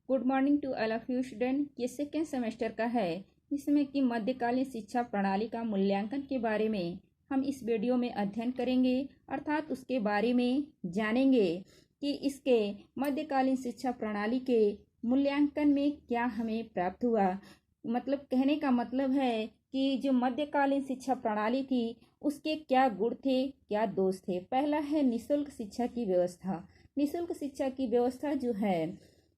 Good morning to all of you student. ये second semester का है। इसमें कि मध्यकालीन शिक्षा प्रणाली का मूल्यांकन के बारे में हम इस वीडियो में अध्ययन करेंगे, अर्थात उसके बारे में जानेंगे कि इसके मध्यकालीन शिक्षा प्रणाली के मूल्यांकन में क्या हमें प्राप्त हुआ। मतलब कहने का मतलब है कि जो मध्यकालीन शिक्षा प्रणाली थी उसके क्या गुण थे, क्या दोष थे। पहला है निःशुल्क शिक्षा की व्यवस्था। निःशुल्क शिक्षा की व्यवस्था जो है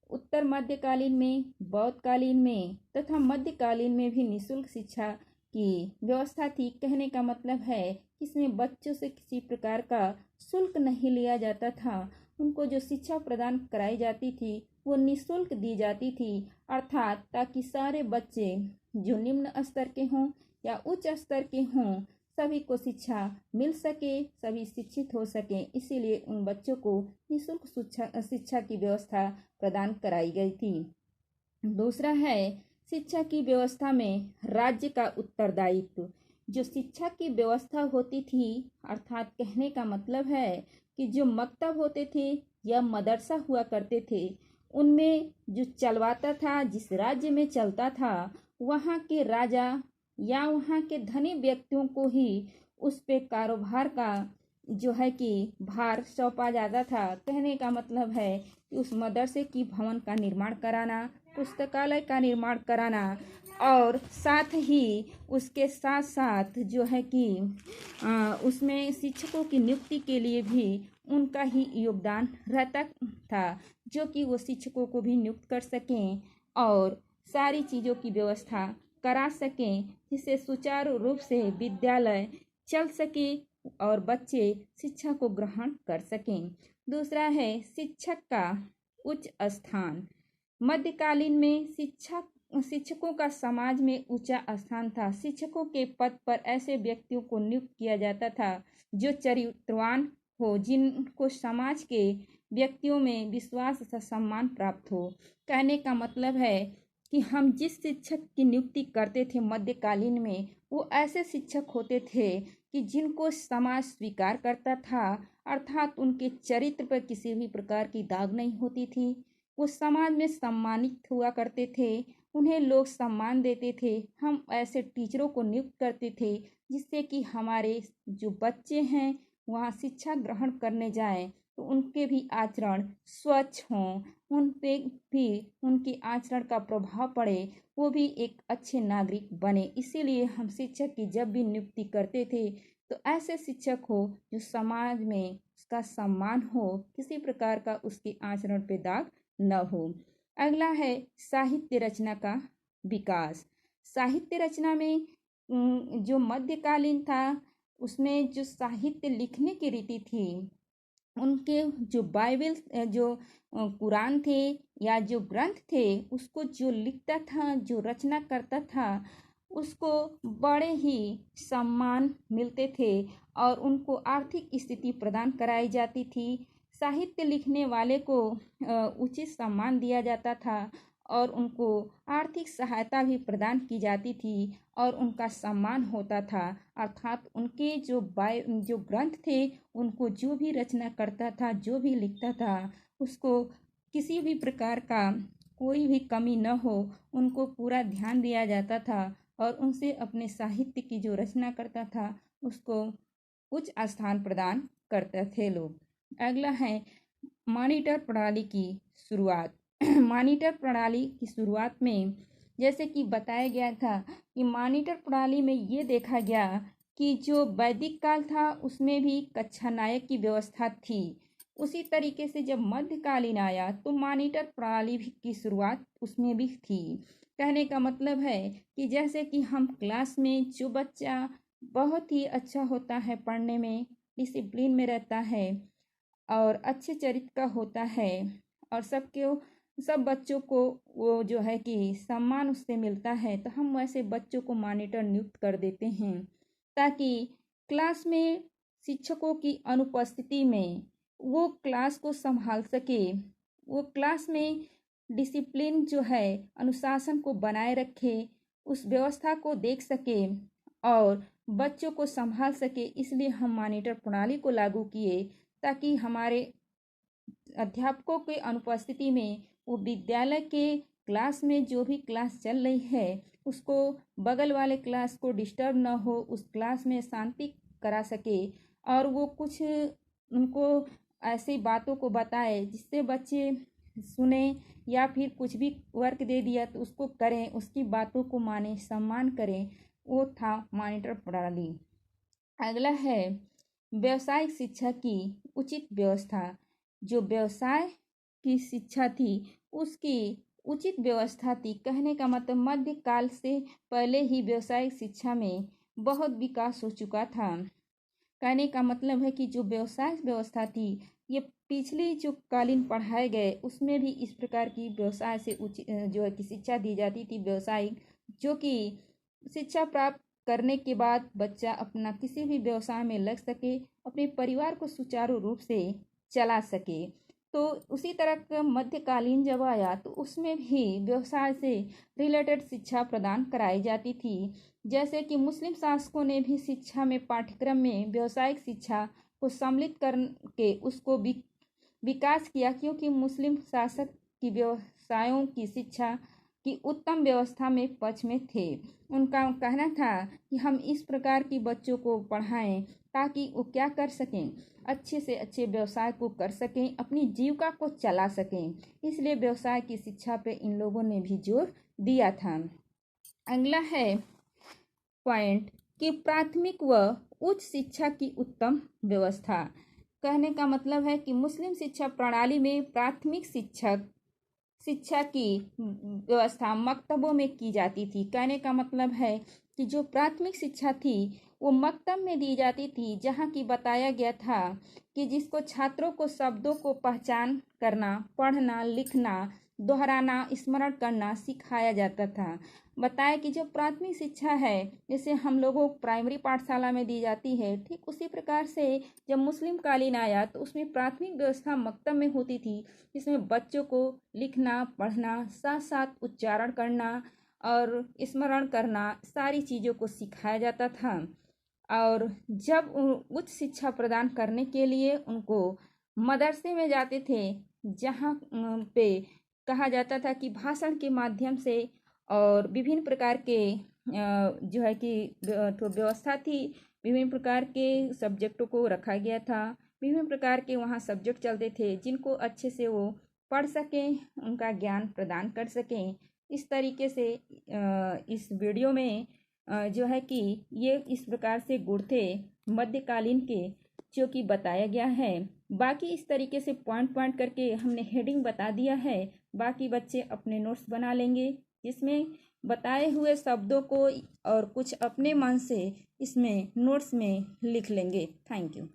उत्तर मध्यकालीन में, बौद्धकालीन में तथा मध्यकालीन में भी निःशुल्क शिक्षा की व्यवस्था थी। कहने का मतलब है कि इसमें बच्चों से किसी प्रकार का शुल्क नहीं लिया जाता था। उनको जो शिक्षा प्रदान कराई जाती थी वो निःशुल्क दी जाती थी, अर्थात ताकि सारे बच्चे जो निम्न स्तर के हों या उच्च स्तर के हों सभी को शिक्षा मिल सके, सभी शिक्षित हो सकें। इसीलिए उन बच्चों को निःशुल्क शिक्षा की व्यवस्था प्रदान कराई गई थी। दूसरा है शिक्षा की व्यवस्था में राज्य का उत्तरदायित्व। जो शिक्षा की व्यवस्था होती थी, अर्थात कहने का मतलब है कि जो मकतब होते थे या मदरसा हुआ करते थे उनमें जो चलवाता था, जिस राज्य में चलता था, वहाँ के राजा या वहाँ के धनी व्यक्तियों को ही उस पे कारोबार का जो है कि भार सौंपा जाता था। कहने का मतलब है कि उस मदरसे की भवन का निर्माण कराना, पुस्तकालय का निर्माण कराना और साथ ही उसके साथ साथ जो है कि उसमें शिक्षकों की नियुक्ति के लिए भी उनका ही योगदान रहता था, जो कि वो शिक्षकों को भी नियुक्त कर सकें और सारी चीज़ों की व्यवस्था करा सकें, जिससे सुचारू रूप से विद्यालय चल सके और बच्चे शिक्षा को ग्रहण कर सकें। दूसरा है शिक्षक का उच्च स्थान। मध्यकालीन में शिक्षकों का समाज में ऊंचा स्थान था। शिक्षकों के पद पर ऐसे व्यक्तियों को नियुक्त किया जाता था जो चरित्रवान हो, जिनको समाज के व्यक्तियों में विश्वास तथा सम्मान प्राप्त हो। कहने का मतलब है कि हम जिस शिक्षक की नियुक्ति करते थे मध्यकालीन में, वो ऐसे शिक्षक होते थे कि जिनको समाज स्वीकार करता था, अर्थात उनके चरित्र पर किसी भी प्रकार की दाग नहीं होती थी। वो समाज में सम्मानित हुआ करते थे, उन्हें लोग सम्मान देते थे। हम ऐसे टीचरों को नियुक्त करते थे जिससे कि हमारे जो बच्चे हैं वहाँ शिक्षा ग्रहण करने जाएं तो उनके भी आचरण स्वच्छ हों, उन पे भी उनके आचरण का प्रभाव पड़े, वो भी एक अच्छे नागरिक बने। इसीलिए हम शिक्षक की जब भी नियुक्ति करते थे तो ऐसे शिक्षक हो जो समाज में उसका सम्मान हो, किसी प्रकार का उसके आचरण पे दाग न हो। अगला है साहित्य रचना का विकास। साहित्य रचना में जो मध्यकालीन था उसमें जो साहित्य लिखने की रीति थी, उनके जो बाइबल जो कुरान थे या जो ग्रंथ थे उसको जो लिखता था, जो रचना करता था, उसको बड़े ही सम्मान मिलते थे और उनको आर्थिक स्थिति प्रदान कराई जाती थी। साहित्य लिखने वाले को उचित सम्मान दिया जाता था और उनको आर्थिक सहायता भी प्रदान की जाती थी और उनका सम्मान होता था। अर्थात उनके जो ग्रंथ थे उनको जो भी रचना करता था, जो भी लिखता था, उसको किसी भी प्रकार का कोई भी कमी न हो, उनको पूरा ध्यान दिया जाता था और उनसे अपने साहित्य की जो रचना करता था उसको उच्च स्थान प्रदान करते थे लोग। अगला है मॉनिटर प्रणाली की शुरुआत। मॉनिटर प्रणाली की शुरुआत में जैसे कि बताया गया था कि मॉनिटर प्रणाली में ये देखा गया कि जो वैदिक काल था उसमें भी कक्षा नायक की व्यवस्था थी। उसी तरीके से जब मध्यकालीन आया तो मॉनिटर प्रणाली की शुरुआत उसमें भी थी। कहने का मतलब है कि जैसे कि हम क्लास में जो बच्चा बहुत ही अच्छा होता है, पढ़ने में डिसिप्लिन में रहता है और अच्छे चरित्र का होता है और सब बच्चों को वो जो है कि सम्मान उससे मिलता है, तो हम वैसे बच्चों को मॉनिटर नियुक्त कर देते हैं ताकि क्लास में शिक्षकों की अनुपस्थिति में वो क्लास को संभाल सके, वो क्लास में डिसिप्लिन जो है अनुशासन को बनाए रखे, उस व्यवस्था को देख सके और बच्चों को संभाल सके। इसलिए हम मॉनिटर प्रणाली को लागू किए ताकि हमारे अध्यापकों के अनुपस्थिति में वो विद्यालय के क्लास में जो भी क्लास चल रही है उसको बगल वाले क्लास को डिस्टर्ब ना हो, उस क्लास में शांति करा सके और वो कुछ उनको ऐसी बातों को बताए जिससे बच्चे सुने, या फिर कुछ भी वर्क दे दिया तो उसको करें, उसकी बातों को माने, सम्मान करें, वो था मॉनिटर प्रणाली। अगला है व्यावसायिक शिक्षा की उचित व्यवस्था। जो व्यवसाय की शिक्षा थी उसकी उचित व्यवस्था थी। कहने का मतलब मध्यकाल से पहले ही व्यावसायिक शिक्षा में बहुत विकास हो चुका था। कहने का मतलब है कि जो व्यवसाय व्यवस्था थी ये पिछले जो कालीन पढ़ाए गए उसमें भी इस प्रकार की व्यवसाय से उचित जो है कि शिक्षा दी जाती थी व्यवसायिक, जो कि शिक्षा प्राप्त करने के बाद बच्चा अपना किसी भी व्यवसाय में लग सके, अपने परिवार को सुचारू रूप से चला सके। तो उसी तरह का मध्यकालीन जब आया तो उसमें भी व्यवसाय से रिलेटेड शिक्षा प्रदान कराई जाती थी। जैसे कि मुस्लिम शासकों ने भी शिक्षा में पाठ्यक्रम में व्यावसायिक शिक्षा को सम्मिलित करके उसको विकास किया, क्योंकि मुस्लिम शासक की व्यवसायों की शिक्षा की उत्तम व्यवस्था में पक्ष में थे। उनका कहना था कि हम इस प्रकार की बच्चों को पढ़ाएं ताकि वो क्या कर सकें, अच्छे से अच्छे व्यवसाय को कर सकें, अपनी जीविका को चला सकें। इसलिए व्यवसाय की शिक्षा पे इन लोगों ने भी जोर दिया था। अगला है पॉइंट कि प्राथमिक व उच्च शिक्षा की उत्तम व्यवस्था। कहने का मतलब है कि मुस्लिम शिक्षा प्रणाली में प्राथमिक शिक्षा की व्यवस्था मकतबों में की जाती थी। कहने का मतलब है कि जो प्राथमिक शिक्षा थी वो मकतब में दी जाती थी, जहाँ की बताया गया था कि जिसको छात्रों को शब्दों को पहचान करना, पढ़ना, लिखना, दोहराना, स्मरण करना सिखाया जाता था। बताया कि जो प्राथमिक शिक्षा है जैसे हम लोगों को प्राइमरी पाठशाला में दी जाती है, ठीक उसी प्रकार से जब मुस्लिम कालीन आया तो उसमें प्राथमिक व्यवस्था मकतब में होती थी, जिसमें बच्चों को लिखना, पढ़ना, साथ साथ उच्चारण करना और स्मरण करना, सारी चीज़ों को सिखाया जाता था। और जब उच्च शिक्षा प्रदान करने के लिए उनको मदरसे में जाते थे, जहाँ पे कहा जाता था कि भाषण के माध्यम से और विभिन्न प्रकार के जो है कि तो व्यवस्था थी, विभिन्न प्रकार के सब्जेक्टों को रखा गया था, विभिन्न प्रकार के वहाँ सब्जेक्ट चलते थे जिनको अच्छे से वो पढ़ सकें, उनका ज्ञान प्रदान कर सकें। इस तरीके से इस वीडियो में जो है कि ये इस प्रकार से गुण थे मध्यकालीन के जो कि बताया गया है। बाकी इस तरीके से पॉइंट पॉइंट करके हमने हेडिंग बता दिया है, बाकी बच्चे अपने नोट्स बना लेंगे जिसमें बताए हुए शब्दों को और कुछ अपने मन से इसमें नोट्स में लिख लेंगे। Thank you.